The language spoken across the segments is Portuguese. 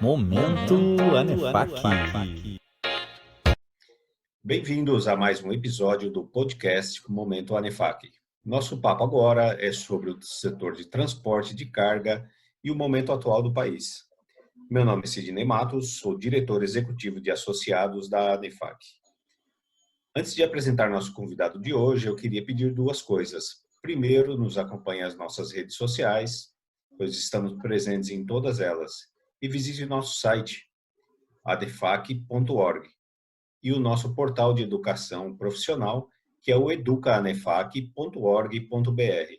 Momento Anefac. Bem-vindos a mais um episódio do podcast Momento Anefac. Nosso papo agora é sobre o setor de transporte de carga e o momento atual do país. Meu nome é Sidney Matos, sou diretor executivo de associados da Anefac. Antes de apresentar nosso convidado de hoje, eu queria pedir duas coisas. Primeiro, nos acompanhe nas nossas redes sociais, pois estamos presentes em todas elas, e visite nosso site, adefac.org, e o nosso portal de educação profissional, que é o educanefac.org.br,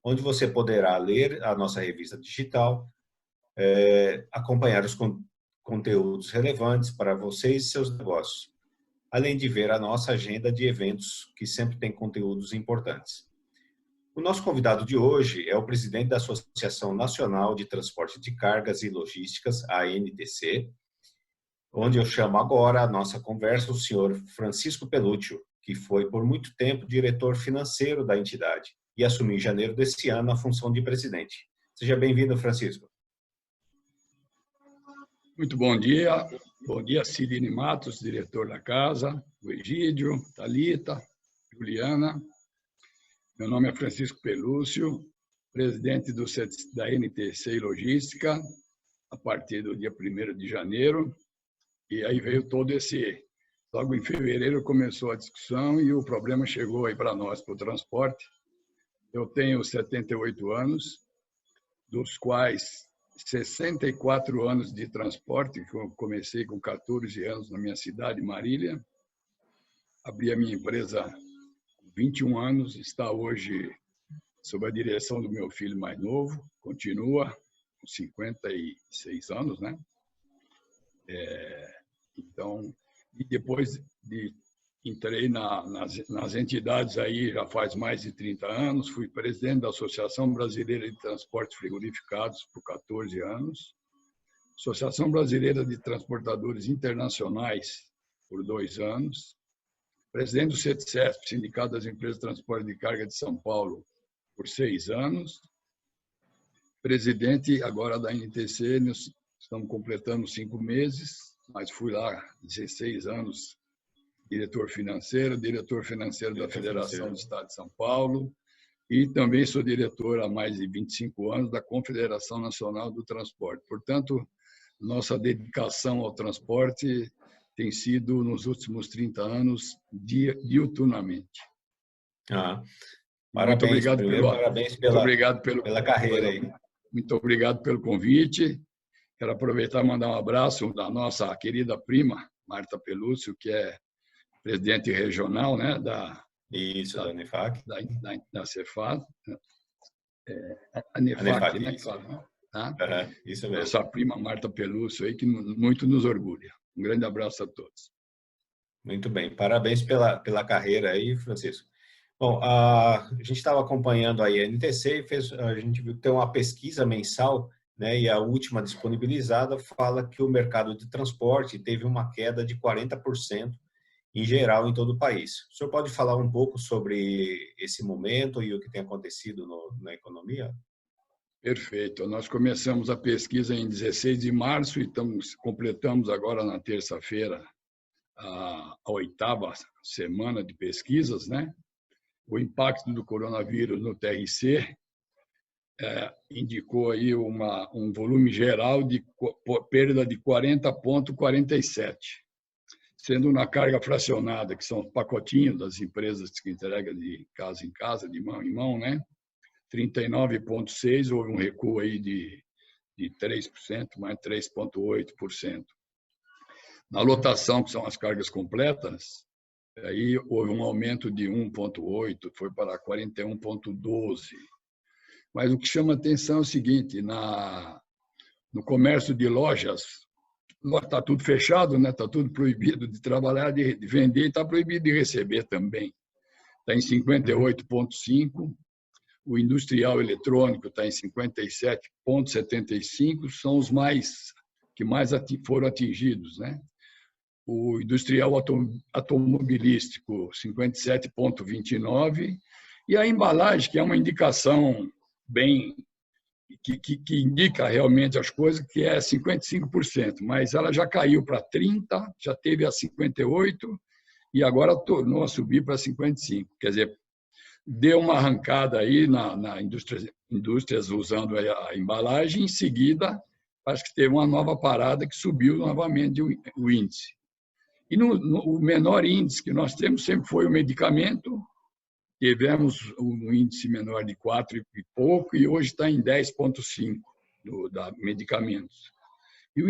onde você poderá ler a nossa revista digital, acompanhar os conteúdos relevantes para vocês e seus negócios, além de ver a nossa agenda de eventos, que sempre tem conteúdos importantes. O nosso convidado de hoje é o presidente da Associação Nacional de Transporte de Cargas e Logísticas, a ANTC, onde eu chamo agora a nossa conversa o senhor Francisco Pelúcio, que foi por muito tempo diretor financeiro da entidade e assumiu em janeiro desse ano a função de presidente. Seja bem-vindo, Francisco. Muito bom dia. Bom dia, Sidney Matos, diretor da casa, o Egídio, Thalita, Juliana. Meu nome é Francisco Pelúcio, presidente da NTC Logística, a partir do dia 1º de janeiro. E aí veio todo esse... Logo em fevereiro começou a discussão e o problema chegou aí para nós, para o transporte. Eu tenho 78 anos, dos quais 64 anos de transporte, que eu comecei com 14 anos na minha cidade, Marília. Abri a minha empresa com 21 anos, está hoje sob a direção do meu filho mais novo, continua com 56 anos, né? Então, e depois entrei nas entidades aí já faz mais de 30 anos, fui presidente da Associação Brasileira de Transportes Frigorificados por 14 anos, Associação Brasileira de Transportadores Internacionais por 2 anos, presidente do CETCESP, Sindicato das Empresas de Transporte de Carga de São Paulo, por 6 anos, presidente agora da NTC, nós estamos completando 5 meses, mas fui lá 16 anos, diretor financeiro da Federação do Estado de São Paulo, e também sou diretor há mais de 25 anos da Confederação Nacional do Transporte. Portanto, nossa dedicação ao transporte tem sido, nos últimos 30 anos, diuturnamente. Parabéns, parabéns pela carreira aí. Muito obrigado pelo convite. Quero aproveitar e mandar um abraço da nossa querida prima, Marta Pelúcio, que é presidente regional, né, da ANEFAC. Da Cefaz. ANEFAC, né? Tá? Isso mesmo. Nossa prima Marta Pelúcio, aí, que muito nos orgulha. Um grande abraço a todos. Muito bem. Parabéns pela carreira aí, Francisco. Bom, a gente estava acompanhando a NTC e a gente viu que tem uma pesquisa mensal, né, e a última disponibilizada fala que o mercado de transporte teve uma queda de 40% em geral em todo o país. O senhor pode falar um pouco sobre esse momento e o que tem acontecido na economia? Perfeito. Nós começamos a pesquisa em 16 de março e completamos agora na terça-feira a 8ª semana de pesquisas, né? O impacto do coronavírus no TRC indicou aí um volume geral de perda de 40,47, sendo na carga fracionada, que são os pacotinhos das empresas que entregam de casa em casa, de mão em mão, né? 39,6, houve um recuo aí de 3%, mais 3,8%. Na lotação, que são as cargas completas, aí houve um aumento de 1,8, foi para 41,12. Mas o que chama atenção é o seguinte, no comércio de lojas, está tudo fechado, né? Está tudo proibido de trabalhar, de vender, e está proibido de receber também. Está em 58,5, o industrial eletrônico está em 57,75, são os que mais foram atingidos, né? O industrial automobilístico, 57,29, e a embalagem, que é uma indicação bem que indica realmente as coisas, que é 55%, mas ela já caiu para 30%, já teve a 58% e agora tornou a subir para 55%. Quer dizer, deu uma arrancada aí na indústrias usando a embalagem, em seguida, acho que teve uma nova parada que subiu novamente o índice. E o menor índice que nós temos sempre foi o medicamento. Tivemos um índice menor de 4 e pouco, e hoje está em 10,5 da medicamentos. E o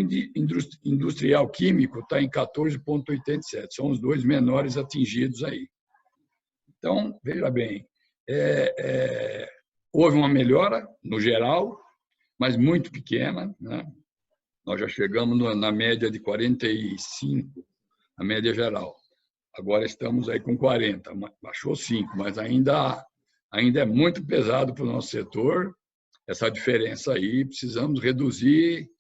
industrial químico está em 14,87. São os dois menores atingidos aí. Então, veja bem, houve uma melhora, no geral, mas muito pequena, né? Nós já chegamos na média de 45, a média geral. Agora estamos aí com 40, baixou 5, mas ainda é muito pesado para o nosso setor, essa diferença aí, precisamos reduzir,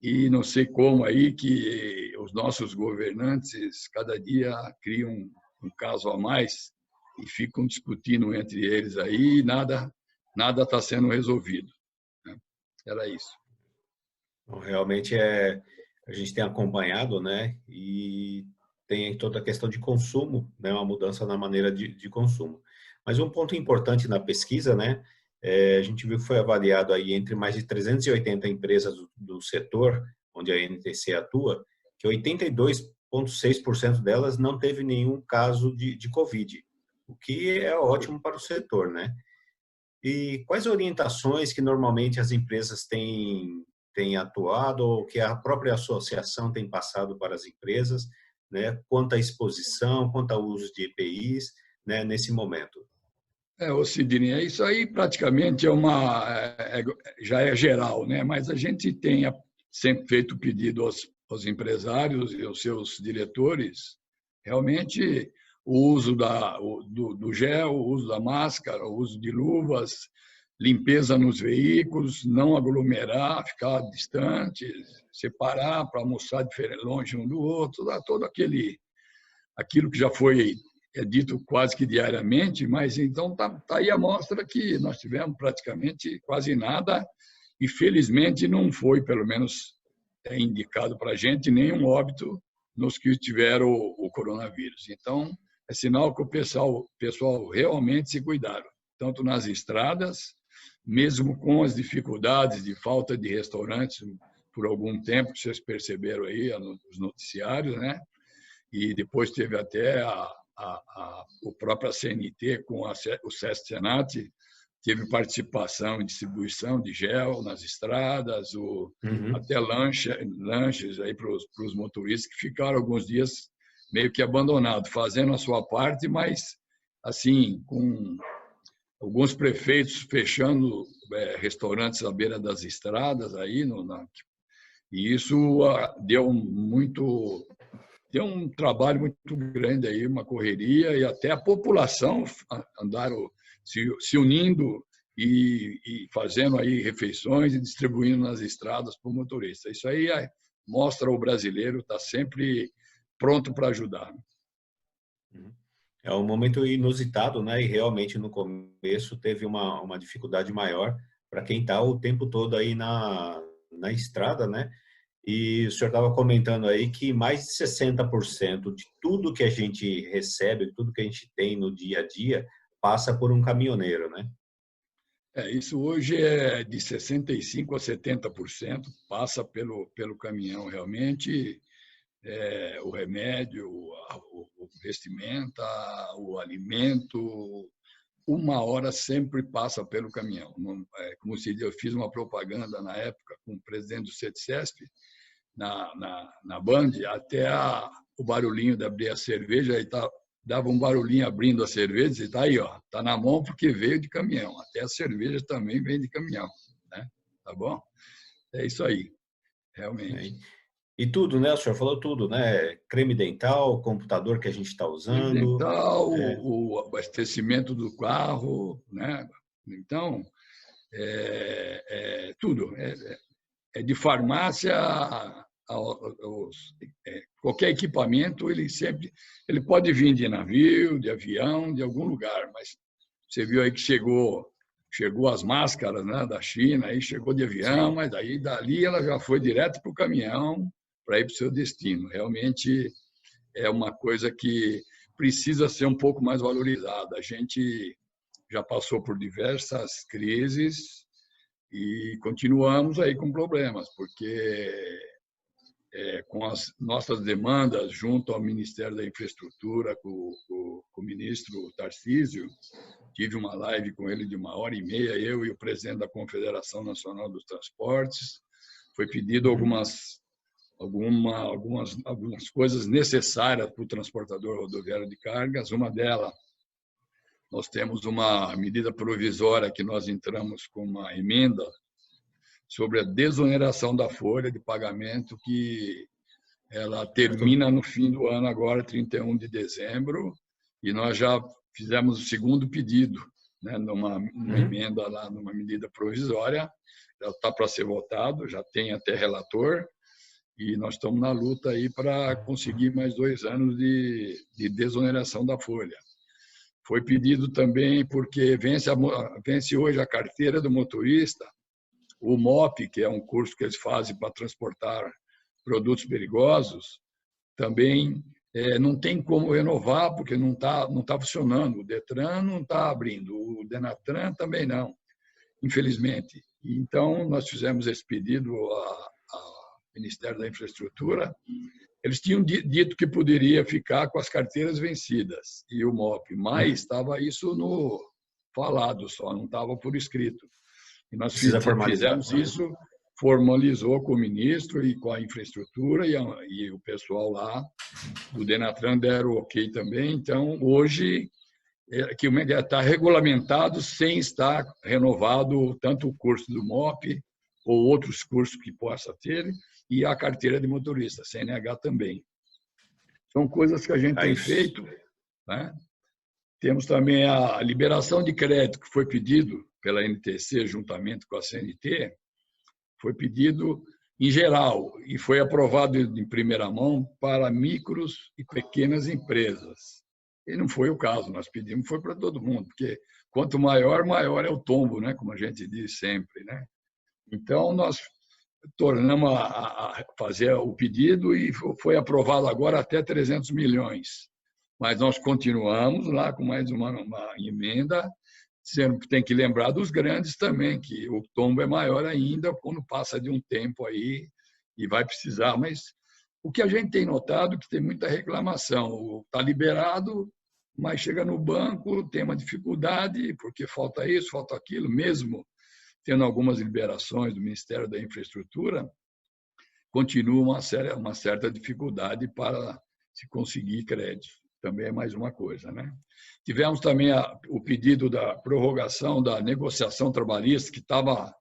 e não sei como aí que os nossos governantes cada dia criam um caso a mais e ficam discutindo entre eles aí, e nada está sendo resolvido, né? Era isso. Realmente a gente tem acompanhado, né? E tem toda a questão de consumo, né? Uma mudança na maneira de consumo. Mas um ponto importante na pesquisa, né? A gente viu que foi avaliado aí entre mais de 380 empresas do setor onde a NTC atua, que 82,6% delas não teve nenhum caso de Covid, o que é ótimo para o setor, né? E quais orientações que normalmente as empresas têm atuado ou que a própria associação tem passado para as empresas, né, quanto à exposição, quanto ao uso de EPIs, né, nesse momento? Sidney, isso aí praticamente já é geral, né? Mas a gente tem sempre feito pedido aos empresários e aos seus diretores, realmente o uso do gel, o uso da máscara, o uso de luvas, limpeza nos veículos, não aglomerar, ficar distante, separar para almoçar longe um do outro, todo aquilo que já foi dito quase que diariamente, mas então tá aí a mostra que nós tivemos praticamente quase nada e felizmente não foi, pelo menos indicado para a gente, nenhum óbito nos que tiveram o coronavírus. Então, é sinal que o pessoal realmente se cuidaram, tanto nas estradas, mesmo com as dificuldades de falta de restaurantes por algum tempo, que vocês perceberam aí nos noticiários, né? E depois teve até o próprio CNT com o SESC Senat, teve participação em distribuição de gel nas estradas, até lanches aí para os motoristas que ficaram alguns dias meio que abandonados, fazendo a sua parte, mas assim, com alguns prefeitos fechando restaurantes à beira das estradas aí, e isso deu um trabalho muito grande aí, uma correria, e até a população andaram se unindo e fazendo aí refeições e distribuindo nas estradas para o motorista. Isso aí mostra o brasileiro estar sempre pronto para ajudar. É um momento inusitado, né? E realmente no começo teve uma dificuldade maior para quem está o tempo todo aí na estrada, né? E o senhor estava comentando aí que mais de 60% de tudo que a gente recebe, tudo que a gente tem no dia a dia, passa por um caminhoneiro, né? Isso hoje é de 65% a 70%, passa pelo caminhão realmente, o remédio, o vestimenta, o alimento, uma hora sempre passa pelo caminhão. Como se diz, eu fiz uma propaganda na época com o presidente do CETCESP, na Band, até o barulhinho de abrir a cerveja, aí dava um barulhinho abrindo a cerveja, e está aí, ó, está na mão porque veio de caminhão. Até a cerveja também vem de caminhão, né? Tá bom? É isso aí, realmente. E tudo, né? O senhor falou tudo, né? Creme dental, computador que a gente está usando. Creme dental, o abastecimento do carro, né? Então, tudo. De farmácia qualquer equipamento, ele pode vir de navio, de avião, de algum lugar, mas você viu aí que chegou chegou as máscaras, né, da China, aí chegou de avião, mas aí dali ela já foi direto para o caminhão para ir para o seu destino. Realmente é uma coisa que precisa ser um pouco mais valorizada. A gente já passou por diversas crises e continuamos aí com problemas, porque com as nossas demandas junto ao Ministério da Infraestrutura, com o ministro Tarcísio, tive uma live com ele de 1h30, eu e o presidente da Confederação Nacional dos Transportes. Foi pedido algumas coisas necessárias para o transportador rodoviário de cargas. Uma delas, nós temos uma medida provisória que nós entramos com uma emenda sobre a desoneração da folha de pagamento, que ela termina no fim do ano agora, 31 de dezembro, e nós já fizemos o segundo pedido, né, numa emenda lá, numa medida provisória. Já está para ser votado, já tem até relator, e nós estamos na luta aí para conseguir mais 2 anos de desoneração da folha. Foi pedido também, porque vence hoje a carteira do motorista, o MOP, que é um curso que eles fazem para transportar produtos perigosos, também não tem como renovar, porque não tá funcionando. O DETRAN não está abrindo, o DENATRAN também não, infelizmente. Então, nós fizemos esse pedido ao Ministério da Infraestrutura. Eles tinham dito que poderia ficar com as carteiras vencidas e o MOP, mas estava isso no falado só, não estava por escrito. E nós fizemos isso, formalizou com o ministro e com a infraestrutura, e o pessoal lá do DENATRAN deram o ok também. Então, hoje, que está regulamentado sem estar renovado tanto o curso do MOP ou outros cursos que possa ter, e a carteira de motorista, CNH também. São coisas que a gente tem feito, né? Temos também a liberação de crédito, que foi pedido pela NTC, juntamente com a CNT, foi pedido em geral e foi aprovado em primeira mão para micros e pequenas empresas. E não foi o caso, nós pedimos, foi para todo mundo, porque quanto maior, maior é o tombo, né? Como a gente diz sempre, né? Então, nós tornamos a fazer o pedido e foi aprovado agora até 300 milhões. Mas nós continuamos lá com mais uma emenda, dizendo que tem que lembrar dos grandes também, que o tombo é maior ainda quando passa de um tempo aí e vai precisar. Mas o que a gente tem notado é que tem muita reclamação. Está liberado, mas chega no banco, tem uma dificuldade, porque falta isso, falta aquilo, mesmo tendo algumas liberações do Ministério da Infraestrutura, continua uma certa dificuldade para se conseguir crédito. Também é mais uma coisa, né? Tivemos também o pedido da prorrogação da negociação trabalhista, que estava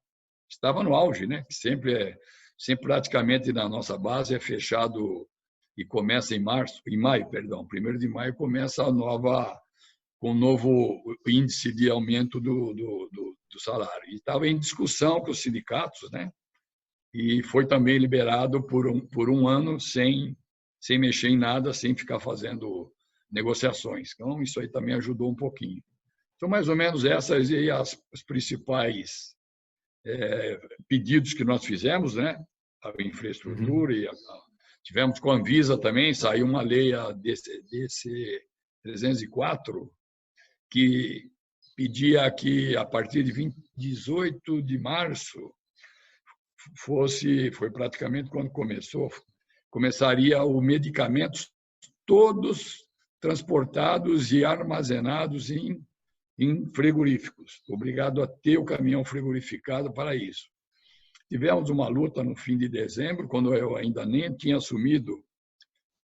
no auge, né? Que sempre praticamente na nossa base é fechado e começa em maio, 1º de maio começa com o novo índice de aumento do salário. E estava em discussão com os sindicatos, né? E foi também liberado por um ano sem mexer em nada, sem ficar fazendo negociações. Então, isso aí também ajudou um pouquinho. Então, mais ou menos essas aí os principais pedidos que nós fizemos, né? A infraestrutura e tivemos com a Anvisa também, saiu uma lei, a DC 304, que pedia que, a partir de 18 de março, foi praticamente quando começaria os medicamentos todos transportados e armazenados em frigoríficos, obrigado a ter o caminhão frigorificado para isso. Tivemos uma luta no fim de dezembro, quando eu ainda nem tinha assumido,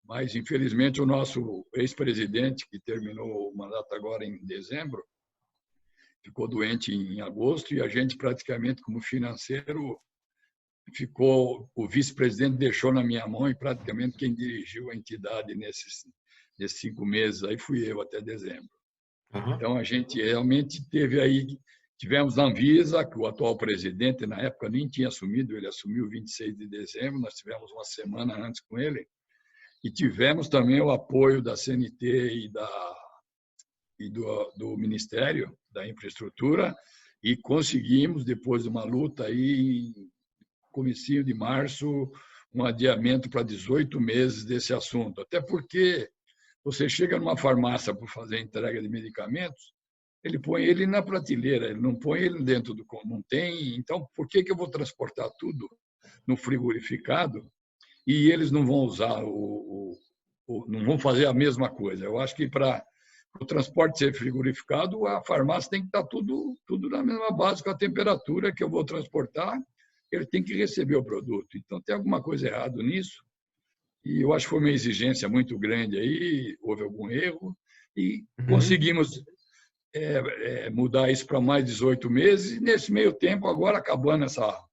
mas, infelizmente, o nosso ex-presidente, que terminou o mandato agora em dezembro, ficou doente em agosto, e a gente, praticamente, como financeiro, o vice-presidente deixou na minha mão, e praticamente quem dirigiu a entidade nesses 5 meses aí fui eu até dezembro. Então, a gente realmente tivemos a Anvisa, que o atual presidente, na época, nem tinha assumido, ele assumiu 26 de dezembro, nós tivemos uma semana antes com ele, e tivemos também o apoio da CNT e do Ministério da Infraestrutura, E conseguimos, depois de uma luta, aí, em comecinho de março, um adiamento para 18 meses desse assunto. Até porque você chega numa farmácia para fazer entrega de medicamentos, ele põe ele na prateleira, ele não põe ele dentro do... Não tem. Então, por que eu vou transportar tudo no frigorificado e eles não vão usar não vão fazer a mesma coisa? Eu acho que para o transporte ser frigorificado, a farmácia tem que estar tudo na mesma base com a temperatura que eu vou transportar, ele tem que receber o produto. Então, tem alguma coisa errada nisso. E eu acho que foi uma exigência muito grande aí, houve algum erro, e conseguimos mudar isso para mais 18 meses, e nesse meio tempo, agora acabando essa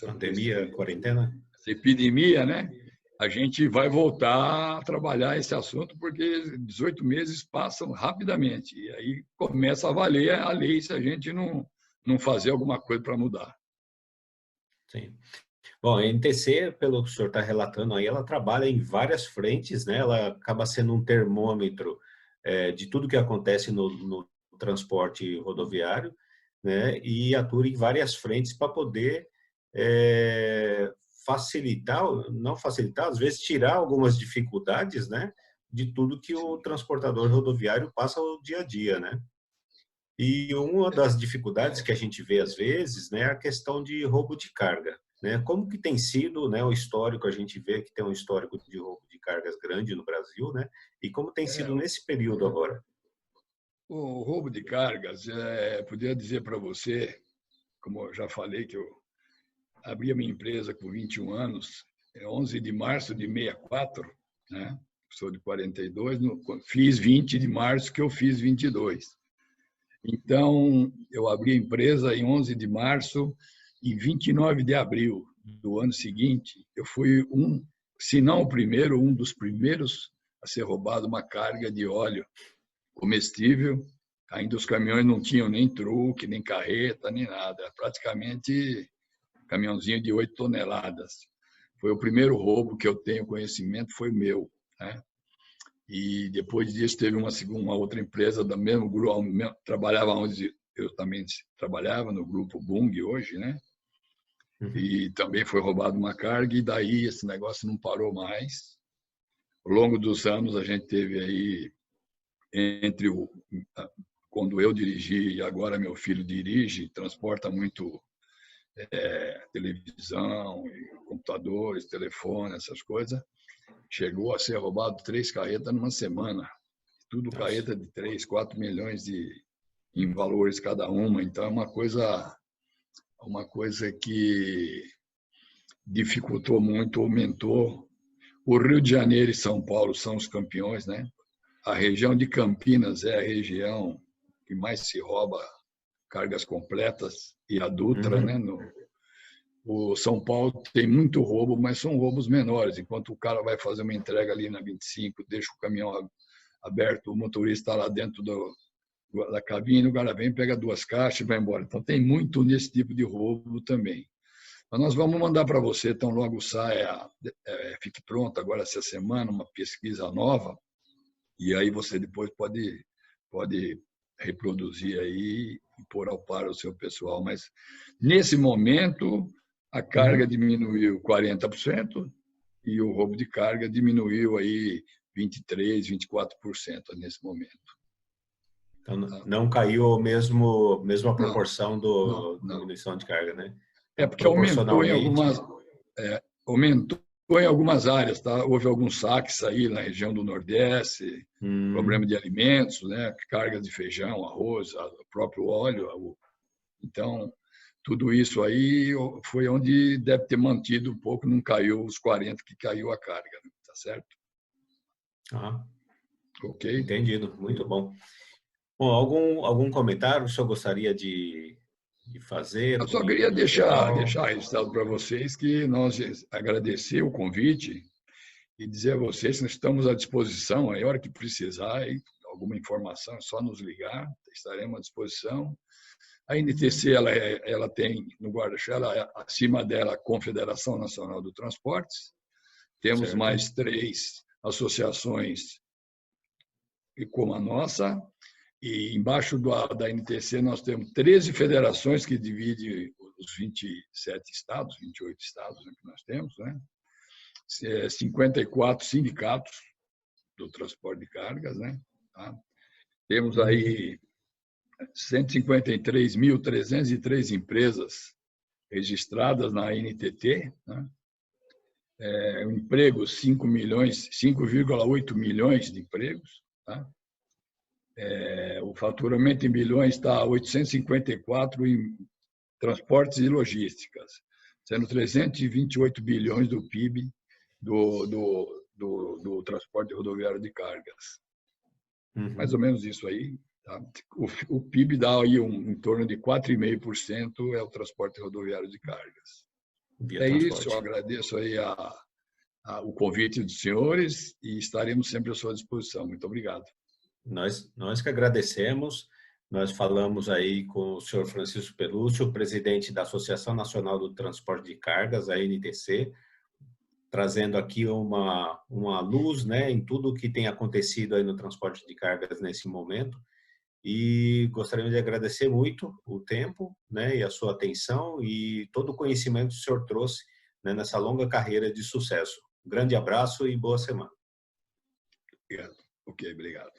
pandemia, quarentena? Essa epidemia, né? A gente vai voltar a trabalhar esse assunto, porque 18 meses passam rapidamente, e aí começa a valer a lei se a gente não fazer alguma coisa para mudar. Sim. Bom, a NTC, pelo que o senhor está relatando aí, ela trabalha em várias frentes, né? Ela acaba sendo um termômetro de tudo que acontece no transporte rodoviário, né? E atua em várias frentes para poder facilitar, não facilitar, às vezes tirar algumas dificuldades, né? De tudo que o transportador rodoviário passa o dia a dia, né? E uma das dificuldades que a gente vê às vezes, né, é a questão de roubo de carga, né? Como que tem sido, né, o histórico, a gente vê que tem um histórico de roubo de cargas grande no Brasil, né? E como tem sido nesse período agora? O roubo de cargas, poderia dizer para você, como eu já falei, que eu abri a minha empresa com 21 anos, 11 de março de 64, né? Sou de 42, fiz 20 de março que eu fiz 22. Então, eu abri a empresa em 11 de março e 29 de abril do ano seguinte, eu fui se não o primeiro, um dos primeiros a ser roubado uma carga de óleo comestível. Ainda os caminhões não tinham nem truque, nem carreta, nem nada. Era praticamente caminhãozinho de 8 toneladas. Foi o primeiro roubo que eu tenho conhecimento, foi meu, né? E depois disso teve uma outra empresa do mesmo grupo, trabalhava onde eu também trabalhava, no grupo Bung hoje, né? E também foi roubado uma carga, e daí esse negócio não parou mais. Ao longo dos anos a gente teve aí, quando eu dirigi e agora meu filho dirige, transporta muito televisão, computadores, telefone, essas coisas. Chegou a ser roubado 3 carretas numa semana. Tudo carreta de 3, 4 milhões em valores cada uma. Então, é uma coisa que dificultou muito, aumentou. O Rio de Janeiro e São Paulo são os campeões, né? A região de Campinas é a região que mais se rouba cargas completas, e a Dutra, né? O São Paulo tem muito roubo, mas são roubos menores. Enquanto o cara vai fazer uma entrega ali na 25, deixa o caminhão aberto, o motorista está lá dentro da cabine, o cara vem, pega 2 caixas e vai embora. Então, tem muito nesse tipo de roubo também. Mas nós vamos mandar para você, então logo saia, fique pronto agora essa semana, uma pesquisa nova, e aí você depois pode reproduzir aí e pôr ao par o seu pessoal. Mas, nesse momento, a carga diminuiu 40% e o roubo de carga diminuiu aí 23%, 24% nesse momento. Então, não caiu a mesma proporção da diminuição de carga, né? É porque aumentou em algumas áreas, tá? Houve alguns saques aí na região do Nordeste, problema de alimentos, né? Cargas de feijão, arroz, o próprio óleo. Então, tudo isso aí foi onde deve ter mantido um pouco, não caiu os 40% que caiu a carga, né? Tá certo? Ok? Entendido, muito bom. Bom, algum comentário o senhor gostaria de fazer? Eu só queria deixar registrado para vocês que nós agradecer o convite e dizer a vocês que nós estamos à disposição, a hora que precisar, alguma informação é só nos ligar, estaremos à disposição. A NTC ela tem no guarda-chuva, acima dela, a Confederação Nacional do Transportes. Temos mais 3 associações como a nossa, e embaixo da NTC nós temos 13 federações que dividem os 27 estados, 28 estados, né, que nós temos, né? 54 sindicatos do transporte de cargas, né? Tá? Temos aí 153.303 empresas registradas na NTT, né? Empregos 5,8 milhões de empregos, tá? O faturamento em bilhões está 854 em transportes e logísticas, sendo 328 bilhões do PIB do transporte rodoviário de cargas. Mais ou menos isso aí. Tá? O PIB dá aí em torno de 4,5% é o transporte rodoviário de cargas. Isso, eu agradeço aí o convite dos senhores e estaremos sempre à sua disposição. Muito obrigado. Nós que agradecemos. Nós falamos aí com o senhor Francisco Pelúcio, presidente da Associação Nacional do Transporte de Cargas, a ANTC, trazendo aqui uma luz, né, em tudo que tem acontecido aí no transporte de cargas nesse momento. E gostaríamos de agradecer muito o tempo, né, e a sua atenção e todo o conhecimento que o senhor trouxe, né, nessa longa carreira de sucesso. Um grande abraço e boa semana. Obrigado. Ok, obrigado.